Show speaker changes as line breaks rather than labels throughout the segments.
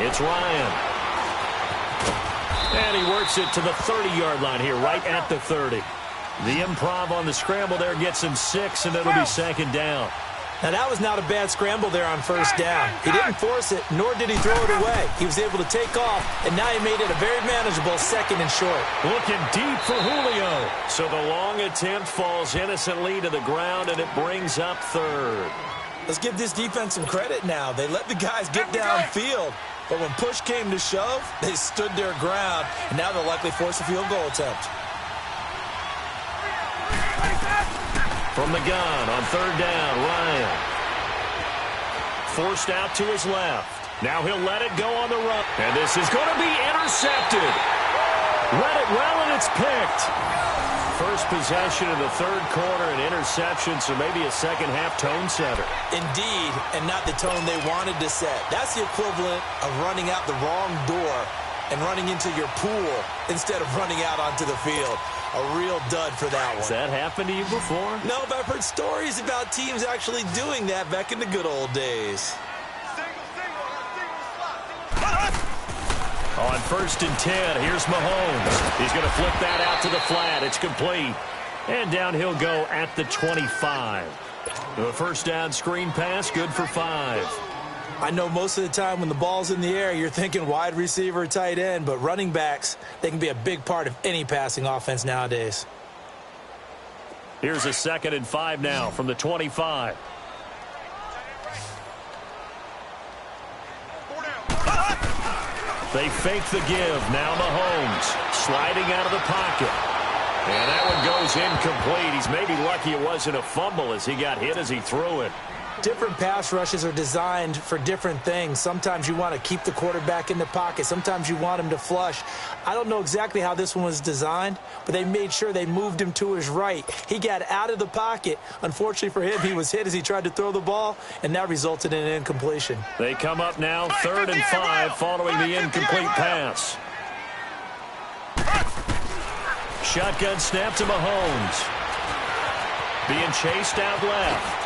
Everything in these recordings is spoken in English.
It's Ryan. And he works it to the 30-yard line here, right at the 30. The improv on the scramble there gets him 6, and it'll be second down.
Now, that was not a bad scramble there on first down. He didn't force it, nor did he throw it away. He was able to take off, and now he made it a very manageable second and short.
Looking deep for Julio. So the long attempt falls innocently to the ground, and it brings up third.
Let's give this defense some credit now. They let the guys get downfield, but when push came to shove, they stood their ground, and now they'll likely force a field goal attempt.
From the gun on third down, Ryan. Forced out to his left. Now he'll let it go on the run. And this is going to be intercepted. Read it well, and it's picked. First possession of the third quarter, an interception, so maybe a second-half tone setter.
Indeed, and not the tone they wanted to set. That's the equivalent of running out the wrong door and running into your pool instead of running out onto the field. A real dud for that one.
Has that happened to you before?
No, but I've heard stories about teams actually doing that back in the good old days.
On first and 10, here's Mahomes. He's going to flip that out to the flat. It's complete. And down he'll go at the 25. The first down screen pass, good for 5.
I know most of the time when the ball's in the air, you're thinking wide receiver, tight end, but running backs, they can be a big part of any passing offense nowadays.
Here's a second and 5 now from the 25. They fake the give. Now Mahomes sliding out of the pocket. And that one goes incomplete. He's maybe lucky it wasn't a fumble as he got hit as he threw it.
Different pass rushes are designed for different things. Sometimes you want to keep the quarterback in the pocket. Sometimes you want him to flush. I don't know exactly how this one was designed, but they made sure they moved him to his right. He got out of the pocket. Unfortunately for him, he was hit as he tried to throw the ball, and that resulted in an incompletion.
They come up now, third and 5, following the incomplete pass. Shotgun snap to Mahomes. Being chased out left.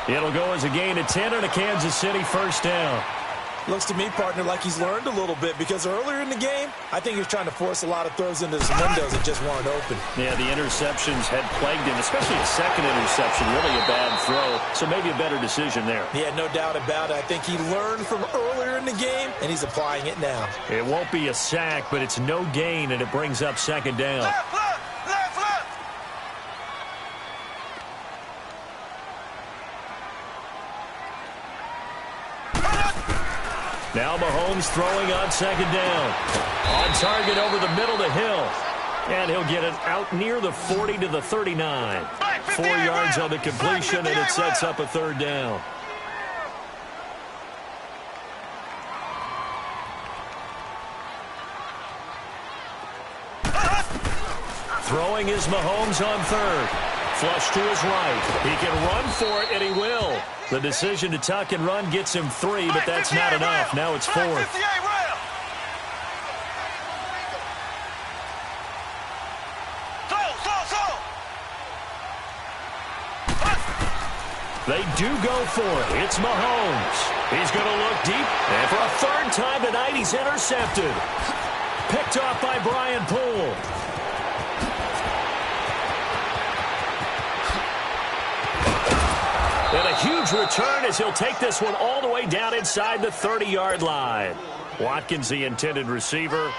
It'll go as a gain of 10 and a Kansas City first down.
Looks to me, partner, like he's learned a little bit because earlier in the game, I think he was trying to force a lot of throws into some windows that just weren't open.
Yeah, the interceptions had plagued him, especially a second interception, really a bad throw. So maybe a better decision there.
Yeah, no doubt about it. I think he learned from earlier in the game, and he's applying it now.
It won't be a sack, but it's no gain, and it brings up second down.
Left.
Now Mahomes throwing on second down. On target over the middle to Hill. And he'll get it out near the 40 to the 39. 4 yards on the completion, and it sets up a third down. Throwing is Mahomes on third. Flush to his right. He can run for it, and he will. The decision to tuck and run gets him 3, but that's not enough. Now it's 4th. They do go for it. It's Mahomes. He's going to look deep, and for a third time tonight, he's intercepted. Picked off by Brian Poole. And a huge return as he'll take this one all the way down inside the 30-yard line. Watkins, the intended receiver.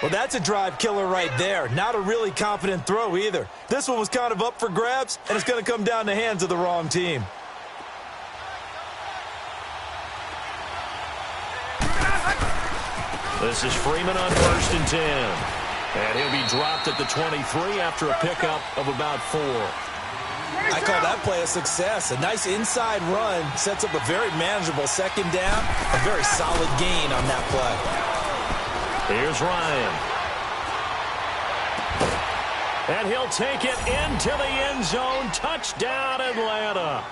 Well, that's a drive killer right there. Not a really confident throw either. This one was kind of up for grabs, and it's going to come down the hands of the wrong team.
This is Freeman on first and 10. And he'll be dropped at the 23 after a pickup of about 4.
I call that play a success. A nice inside run sets up a very manageable second down. A very solid gain on that play.
Here's Ryan. And he'll take it into the end zone. Touchdown, Atlanta.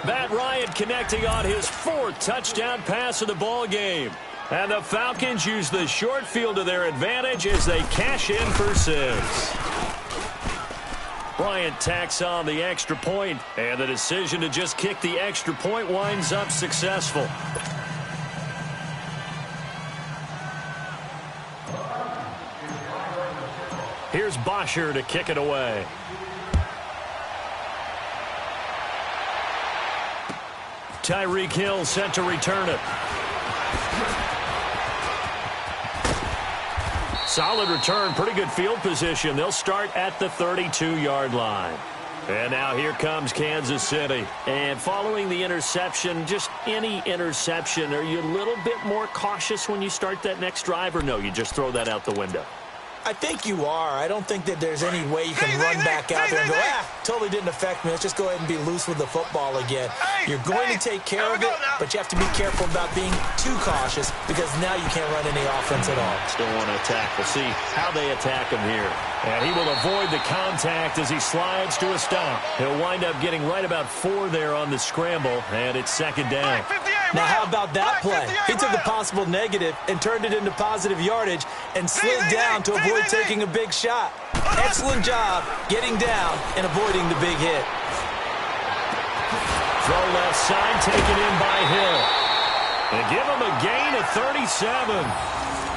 Matt Ryan connecting on his 4th touchdown pass of the ball game. And the Falcons use the short field to their advantage as they cash in for 6. Bryant tacks on the extra point, and the decision to just kick the extra point winds up successful. Here's Bosher to kick it away. Tyreek Hill set to return it. Solid return, pretty good field position. They'll start at the 32-yard line. And now here comes Kansas City. And following the interception, just any interception, are you a little bit more cautious when you start that next drive, or no, you just throw that out the window?
I think you are. I don't think that there's any way you can run back out there and go, totally didn't affect me. Let's just go ahead and be loose with the football again. You're going to take care of it, but you have to be careful about being too cautious because now you can't run any offense at all.
Still want to attack. We'll see how they attack him here. And he will avoid the contact as he slides to a stop. He'll wind up getting right about 4 there on the scramble, and it's second down.
Now, how about that play? He took a possible negative and turned it into positive yardage and slid down to avoid taking a big shot. Excellent job getting down and avoiding the big hit.
Throw left side, taken in by Hill. And give him a gain of 37.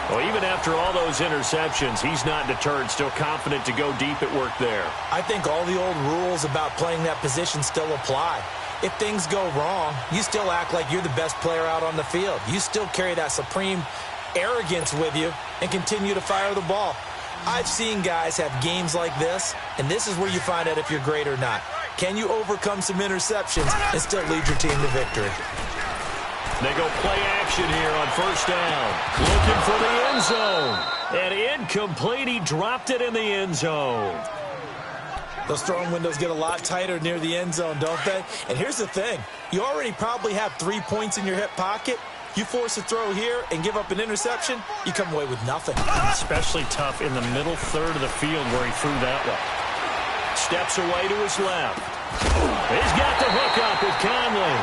Well, even after all those interceptions, he's not deterred, still confident to go deep at work there.
I think all the old rules about playing that position still apply. If things go wrong, you still act like you're the best player out on the field. You still carry that supreme arrogance with you and continue to fire the ball. I've seen guys have games like this, and this is where you find out if you're great or not. Can you overcome some interceptions and still lead your team to victory?
They go play action here on first down. Looking for the end zone. And incomplete. He dropped it in the end zone.
Those throwing windows get a lot tighter near the end zone, don't they? And here's the thing. You already probably have 3 points in your hip pocket. You force a throw here and give up an interception, you come away with nothing.
Especially tough in the middle third of the field where he threw that one. Steps away to his left. He's got the hook up with Conley.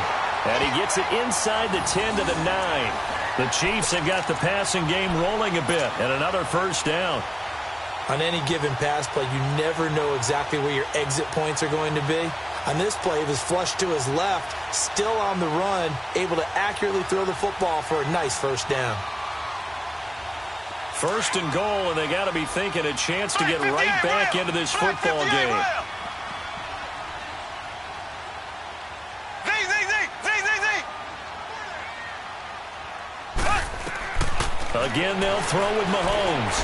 And he gets it inside the 10 to the 9. The Chiefs have got the passing game rolling a bit. And another first down.
On any given pass play, you never know exactly where your exit points are going to be. On this play, he was flushed to his left, still on the run, able to accurately throw the football for a nice first down.
First and goal, and they got to be thinking a chance to get right back into this football game. Again, they'll throw with Mahomes.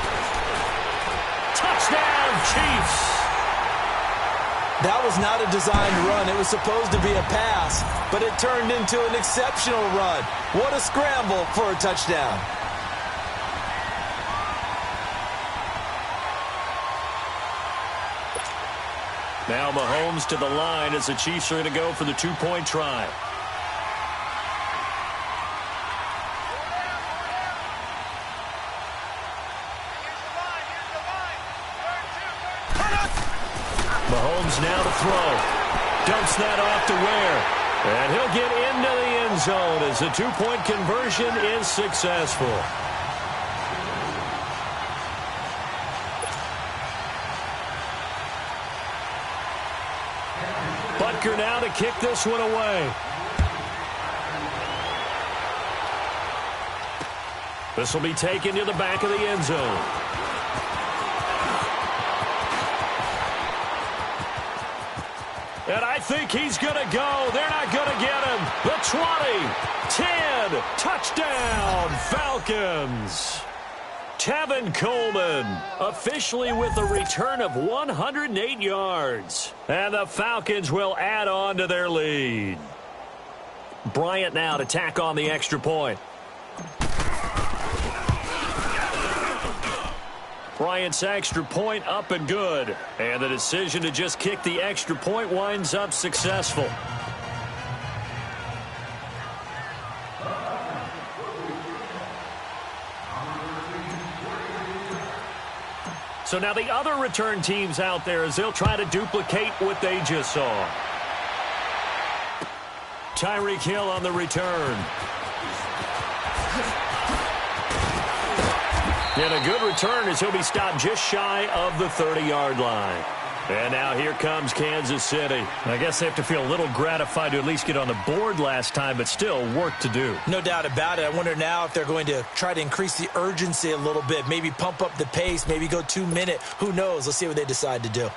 Touchdown, Chiefs!
That was not a designed run. It was supposed to be a pass, but it turned into an exceptional run. What a scramble for a touchdown.
Now Mahomes to the line as the Chiefs are going to go for the two-point try. Mahomes now to throw. Dumps that off to Ware. And he'll get into the end zone as the two-point conversion is successful. Butker now to kick this one away. This will be taken to the back of the end zone. And I think he's going to go. They're not going to get him. The 20, 10, touchdown, Falcons. Tevin Coleman officially with a return of 108 yards. And the Falcons will add on to their lead. Bryant now to tack on the extra point. Bryant's extra point up and good. And the decision to just kick the extra point winds up successful. So now the other return teams out there as they'll try to duplicate what they just saw. Tyreek Hill on the return. And a good return as he'll be stopped just shy of the 30-yard line. And now here comes Kansas City.
I guess they have to feel a little gratified to at least get on the board last time, but still work to do.
No doubt about it. I wonder now if they're going to try to increase the urgency a little bit, maybe pump up the pace, maybe go 2 minute. Who knows? Let's see what they decide to do.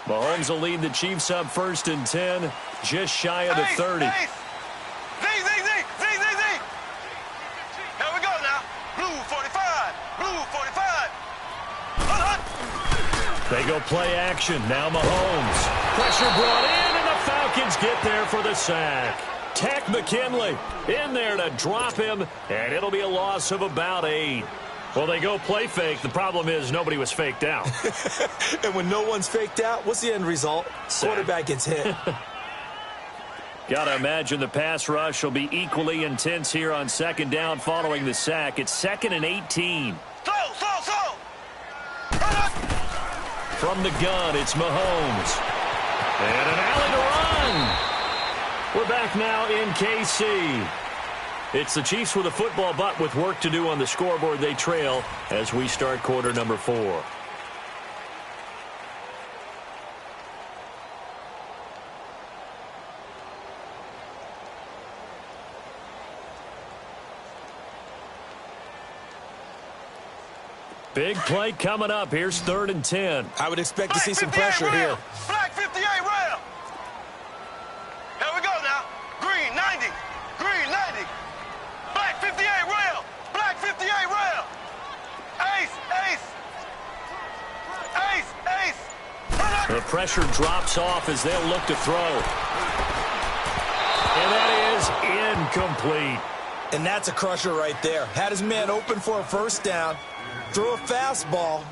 Mahomes will lead the Chiefs up 1st and 10, just shy of the 30.
Z. Here we go now. Blue 45. Blue 45.
They go play action. Now Mahomes. Pressure brought in, and the Falcons get there for the sack. Tack McKinley in there to drop him, and it'll be a loss of about 8. Well, they go play fake. The problem is nobody was faked out.
And when no one's faked out, what's the end result?
Sack.
Quarterback gets hit.
Got to imagine the pass rush will be equally intense here on 2nd down following the sack. It's 2nd and 18.
Slow.
From the gun, it's Mahomes. And an alley to run. We're back now in KC. It's the Chiefs with a football, but with work to do on the scoreboard. They trail as we start quarter number 4. Big play coming up. Here's 3rd and 10.
I would expect to see some pressure here.
Black 58 rail. Here we go now. Green 90. Green 90. Black 58 rail. Black 58 rail. Ace.
The pressure drops off as they'll look to throw. And that is incomplete.
And that's a crusher right there. Had his man open for a 1st down. Threw a fastball,